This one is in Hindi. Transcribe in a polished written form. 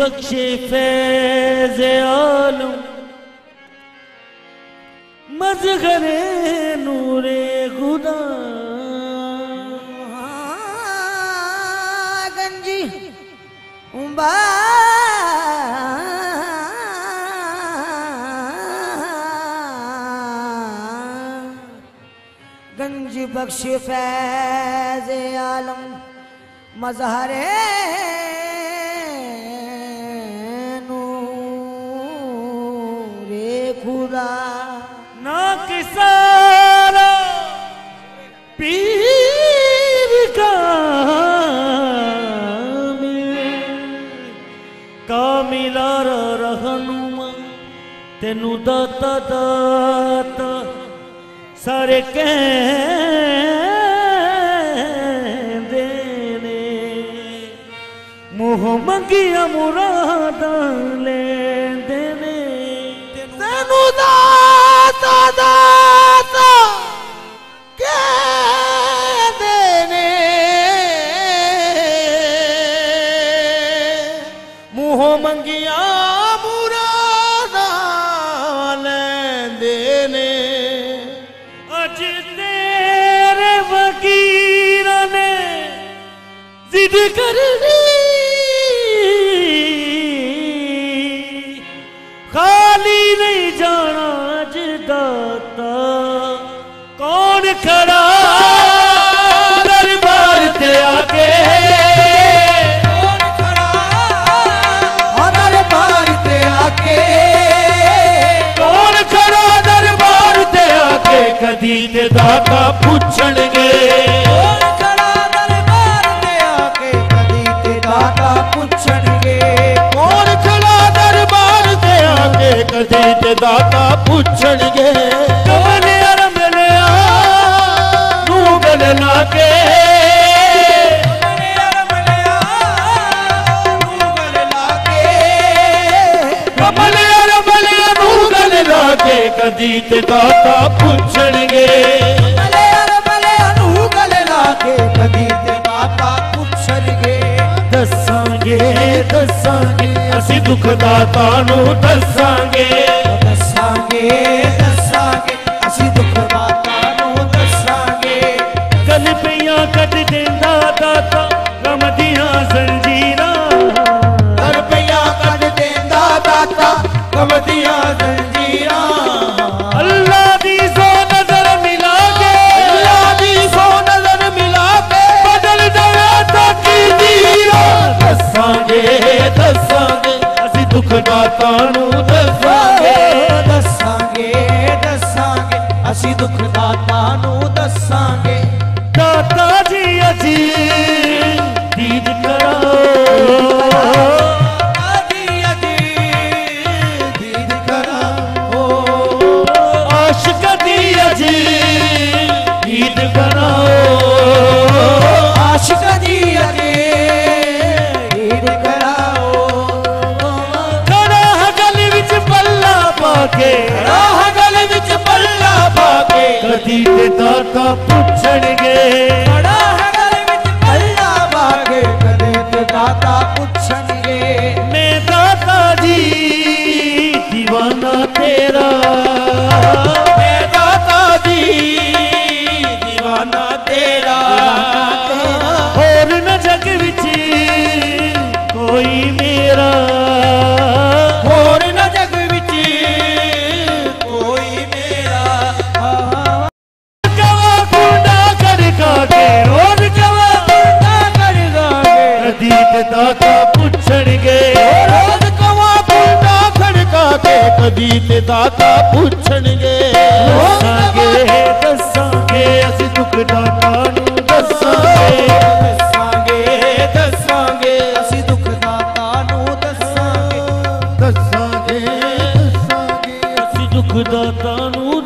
बख्शे फैज़ आलम मज़हरे नूरे खुदा गंजी गंज बख्श फैज़ आलम मज़हरे नूरे खुदा ना किसारा पीर कामिला रहनुमा तेनू दाता दाता सारे कहंदे ने मुँह मंगिया मुरादा लेंदे ने तेनू दाता दाता कहंदे ने मुँह मंगिया मुरादा लेंदे ने अज तेरे फकीर ने जिद कर ली खाली नहीं जाना अज दाता कौन खड़ा दरबार ते आके कौन खड़ा दरबार ते आके कौन खड़ा दरबार ते आके कदी ते दाता पुछणगे कौन खड़ा दरबार ते आके कदी ते दाता पुछणगे कौन खड़ा दरबार ते आके कदी ते दाता पुछणगे कमले रमलिया नू गल लाके कमले रमलिया नू गल लाके कदी ते दाता पुछणगे कदी ते दाता पुछणगे दसांगे दसांगे असी दुख दाता नू दसांगे दसांगे दसांगे असी दुख दाता नू दसांगे गल पियां कट देंदा दाता गम दियां जंजीरां गल पियां कट देंदा दाता गम दियां जंजीरां अल्लाह दी सो नजर मिला के अल्लाह दी सो नजर मिला के बदल दया तकदीर दसांगे दसांगे असी दुख दाता नू दसांगे दसांगे दसांगे असी दुख दाता नू दसांगे दाता जी अजी दीद कराओ दीद कराओ आशिक दी अजी दीद कराओ आशिक दी अजी दीद कराओ खड़ा गल विच पल्ला पाके राह गल विच पल्ला पाके कदी ते दाता पुछणगे बड़ा गल विच पल्ला पाके कदे ते दाता पुछणगे मैं दाता जी दीवाना तेरा मैं दाता जी दीवाना तेरा और न जग विच कोई मेरा और न जग विच कोई मेरा कवा कुंडा कर के रोज कवा ना कर गागे कदी ते दाता पुछणगे रोज कवा कुंडा खड़का के कदी ते दाता पुछणगे दसांगे दसांगे असी दुख दाता नू दसांगे दसांगे दसांगे असी दुख दाता नू दसांगे दसांगे दसांगे असी दुख दाता नू